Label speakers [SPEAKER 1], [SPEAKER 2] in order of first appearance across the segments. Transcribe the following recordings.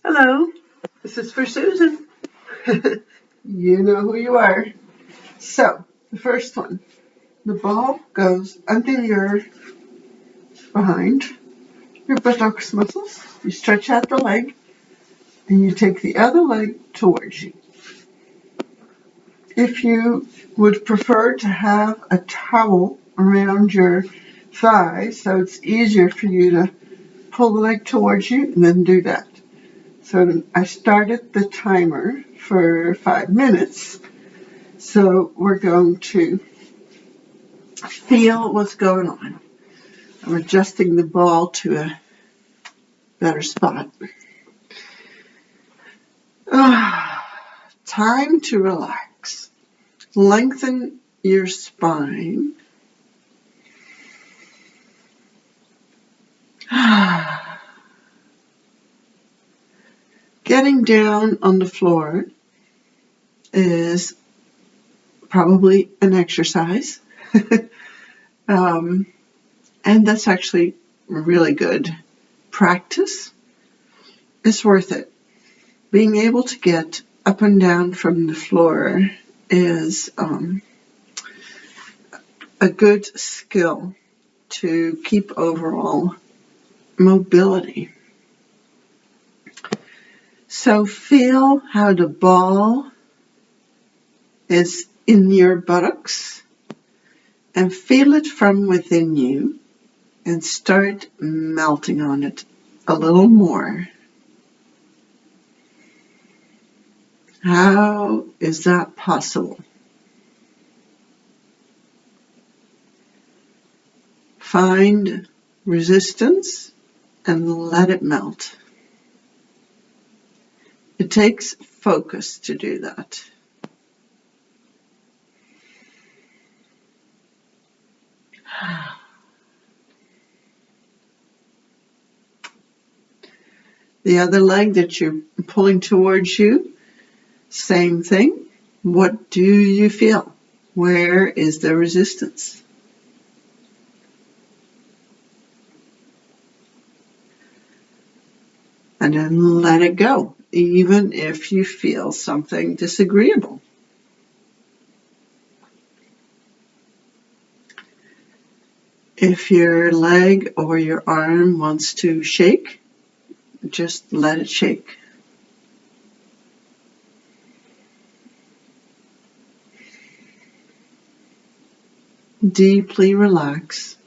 [SPEAKER 1] Hello, this is for Susan. You know who you are. So, the first one, the ball goes under your behind, your buttocks muscles. You stretch out the leg, and you take the other leg towards you. If you would prefer to have a towel around your thigh so it's easier for you to pull the leg towards you, then do that. So I started the timer for 5 minutes. So we're going to feel what's going on. I'm adjusting the ball to a better spot. Time to relax. Lengthen your spine. Getting down on the floor is probably an exercise. And that's actually really good practice. It's worth it. Being able to get up and down from the floor is a good skill to keep overall mobility. So feel how the ball is in your buttocks and feel it from within you and start melting on it a little more. How is that possible? Find resistance and let it melt. It takes focus to do that. The other leg that you're pulling towards you, same thing. What do you feel? Where is the resistance? And then let it go, even if you feel something disagreeable. If your leg or your arm wants to shake, just let it shake. Deeply relax.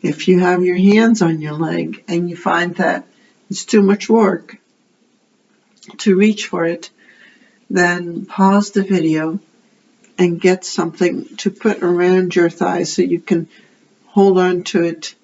[SPEAKER 1] If you have your hands on your leg and you find that it's too much work to reach for it, then pause the video and get something to put around your thighs so you can hold on to it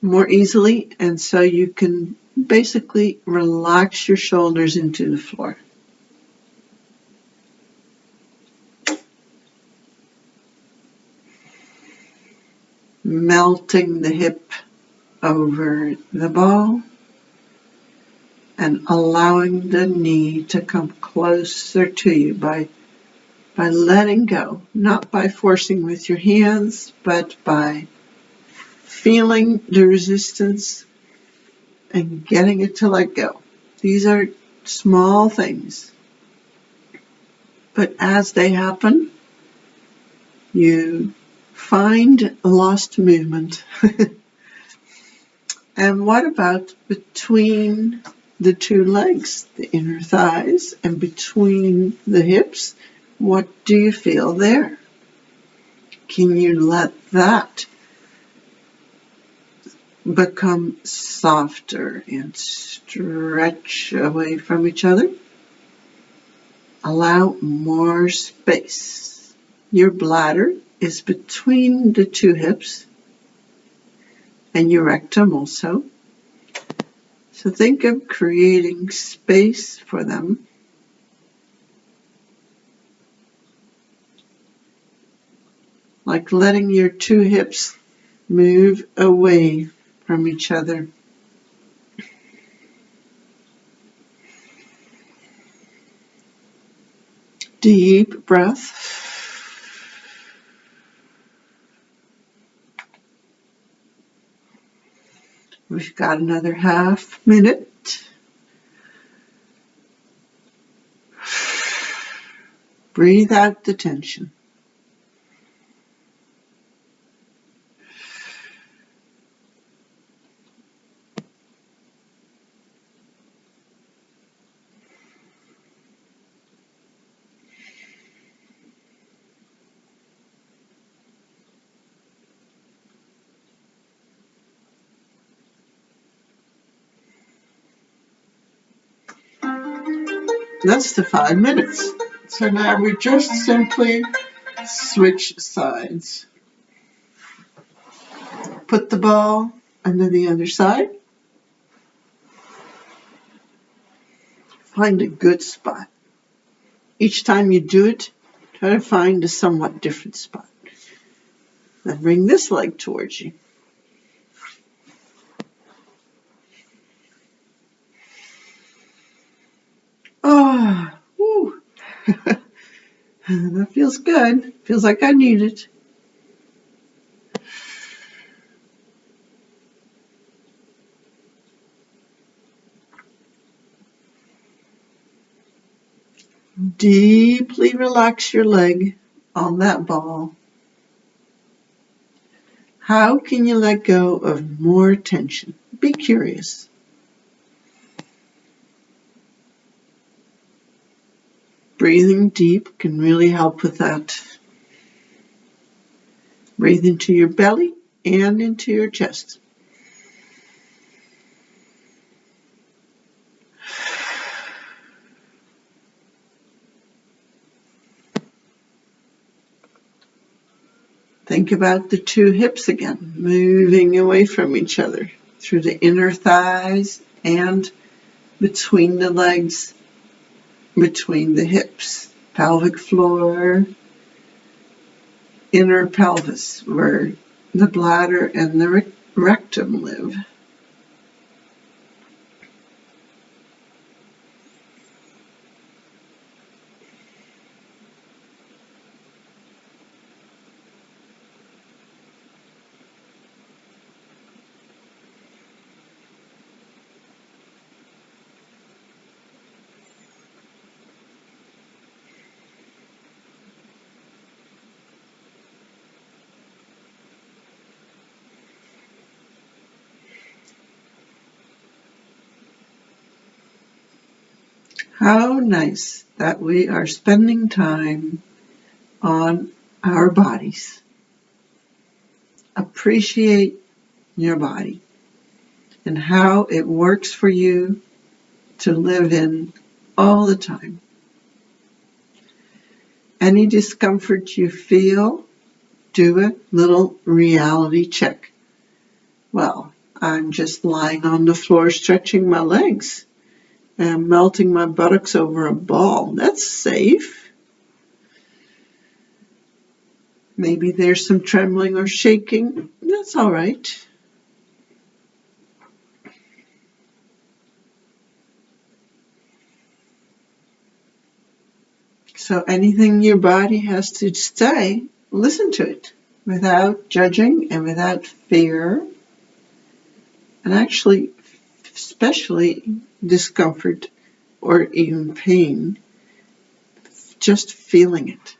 [SPEAKER 1] more easily, and so you can basically relax your shoulders into the floor. Melting the hip over the ball and allowing the knee to come closer to you by letting go, not by forcing with your hands, but by feeling the resistance and getting it to let go. These are small things, but as they happen, you find lost movement. And what about between the two legs, the inner thighs, and between the hips? What do you feel there? Can you let that become softer and stretch away from each other? Allow more space. Your bladder is between the two hips and your rectum also. So think of creating space for them. Like letting your two hips move away from each other. Deep breath. We've got another half minute. Breathe out the tension. That's the 5 minutes. So now we just simply switch sides. Put the ball under the other side. Find a good spot. Each time you do it, try to find a somewhat different spot. Then bring this leg towards you. Oh, whew. That feels good. Feels like I need it. Deeply relax your leg on that ball. How can you let go of more tension? Be curious. Breathing deep can really help with that. Breathe into your belly and into your chest. Think about the two hips again, moving away from each other through the inner thighs and between the legs, between the hips, pelvic floor, inner pelvis, where the bladder and the rectum live. How nice that we are spending time on our bodies. Appreciate your body and how it works for you to live in all the time. Any discomfort you feel, do a little reality check. Well, I'm just lying on the floor stretching my legs and melting my buttocks over a ball. That's safe. Maybe there's some trembling or shaking. That's all right. So anything your body has to say, listen to it without judging and without fear. And actually, especially discomfort or even pain, just feeling it.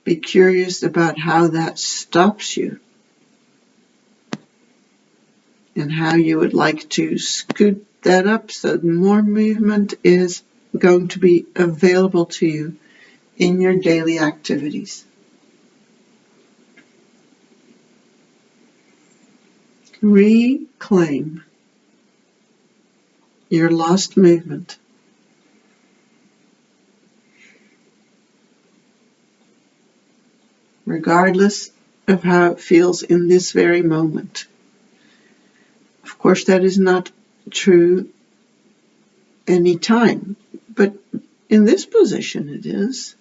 [SPEAKER 1] Be curious about how that stops you and how you would like to scoot that up so that more movement is going to be available to you in your daily activities. Reclaim your lost movement. Regardless of how it feels in this very moment. Of course, that is not true any time, but in this position it is.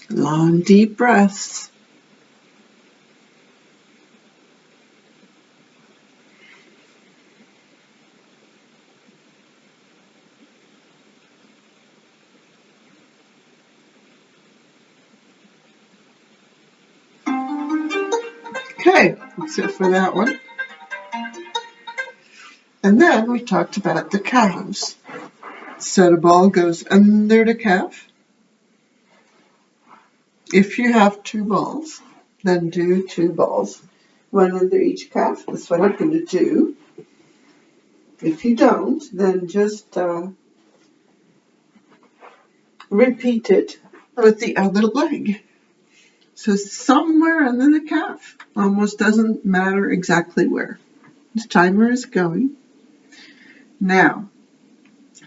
[SPEAKER 1] Long, deep breaths. Okay, that's it for that one. And then we talked about the calves. So the ball goes under the calf. If you have 2 balls, then do 2 balls, one under each calf. That's what I'm going to do. If you don't, then just repeat it with the other leg. So somewhere under the calf. Almost doesn't matter exactly where. The timer is going. Now,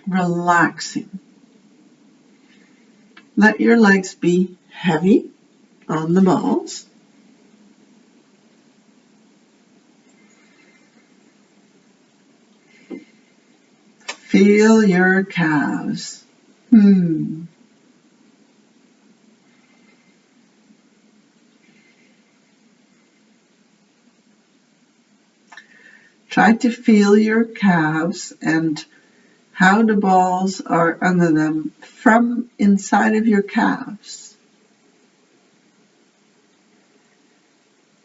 [SPEAKER 1] relaxing. Let your legs be heavy on the balls. Feel your calves. Try to feel your calves and how the balls are under them from inside of your calves.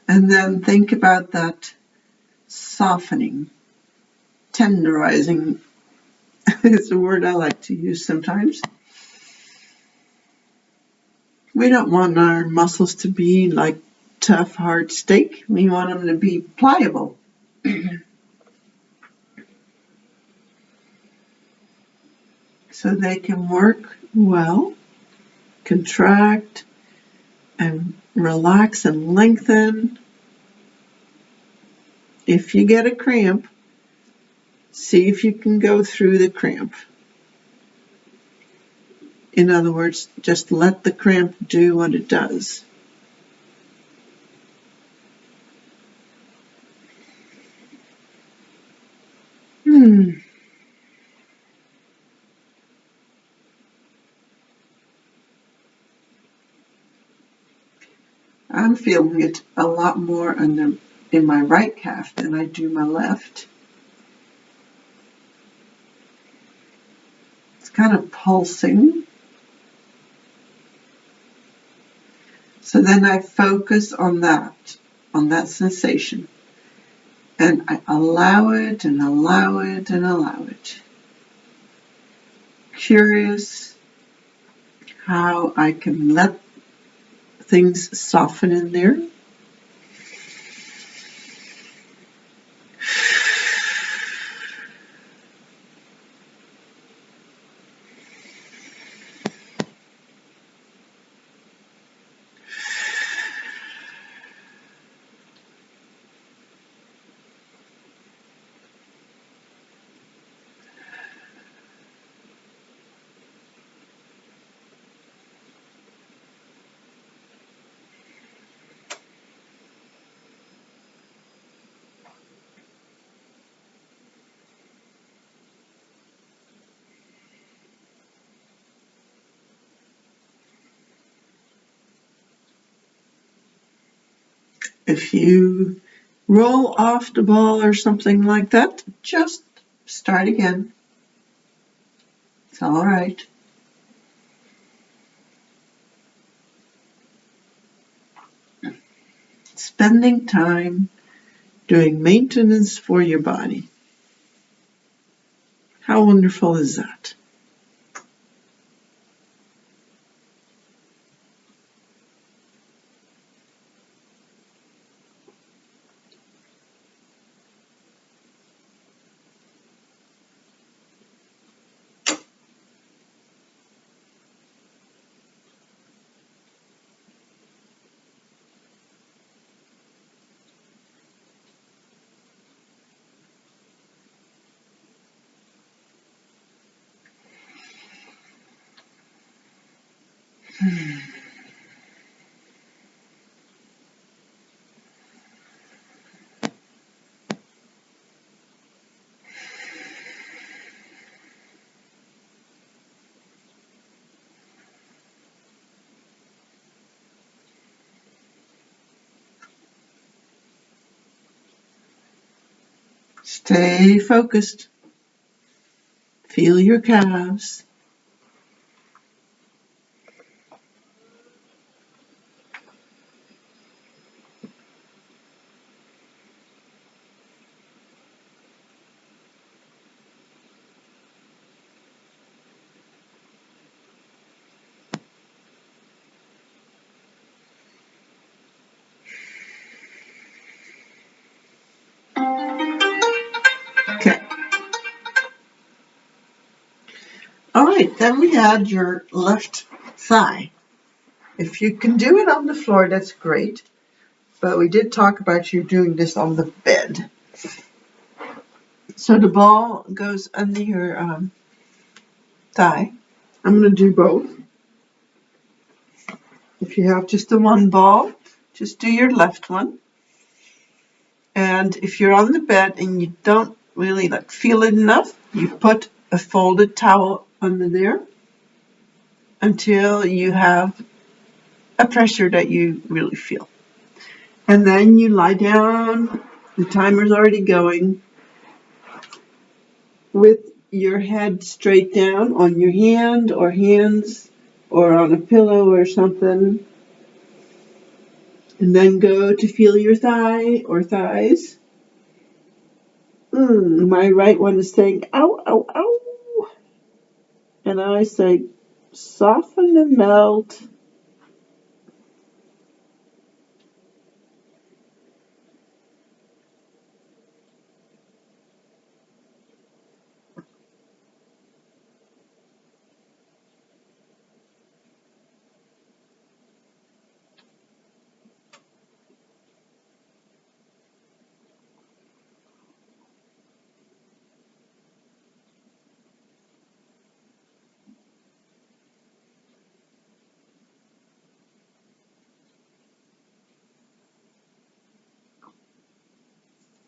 [SPEAKER 1] And then think about that softening, tenderizing is a word I like to use sometimes. We don't want our muscles to be like tough, hard steak. We want them to be pliable. So they can work well, contract, and relax and lengthen. If you get a cramp, see if you can go through the cramp. In other words, just let the cramp do what it does. I'm feeling it a lot more in my right calf than I do my left. It's kind of pulsing. So then I focus on that sensation. And I allow it and allow it and allow it. Curious how I can let things soften in there. If you roll off the ball or something like that, just start again. It's all right. Spending time doing maintenance for your body. How wonderful is that? Stay focused. Feel your calves. Okay. All right, then we add your left thigh. If you can do it on the floor, that's great. But we did talk about you doing this on the bed. So the ball goes under your thigh. I'm going to do both. If you have just the one ball, just do your left one. And if you're on the bed and you don't really feel it enough, you put a folded towel under there until you have a pressure that you really feel. And then you lie down, the timer's already going, with your head straight down on your hand or hands or on a pillow or something. And then go to feel your thigh or thighs. My right one is saying, ow, ow, ow. And I say, soften and melt.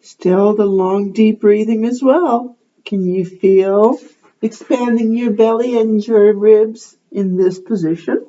[SPEAKER 1] Still the long, deep breathing as well. Can you feel expanding your belly and your ribs in this position?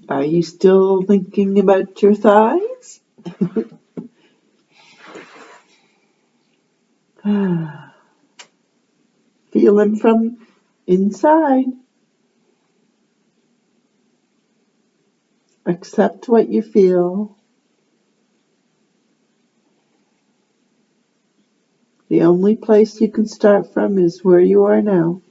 [SPEAKER 1] Are you still thinking about your thighs? Feel them from inside. Accept what you feel. The only place you can start from is where you are now.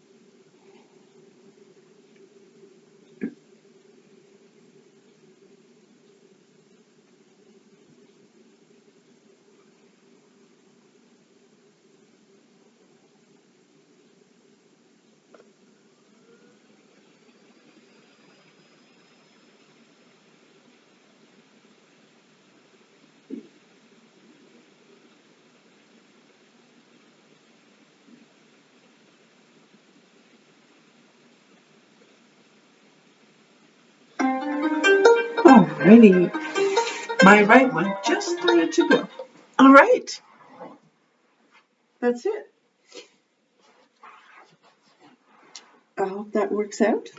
[SPEAKER 1] Alrighty. My right one just started to go. All right. That's it. I hope that works out.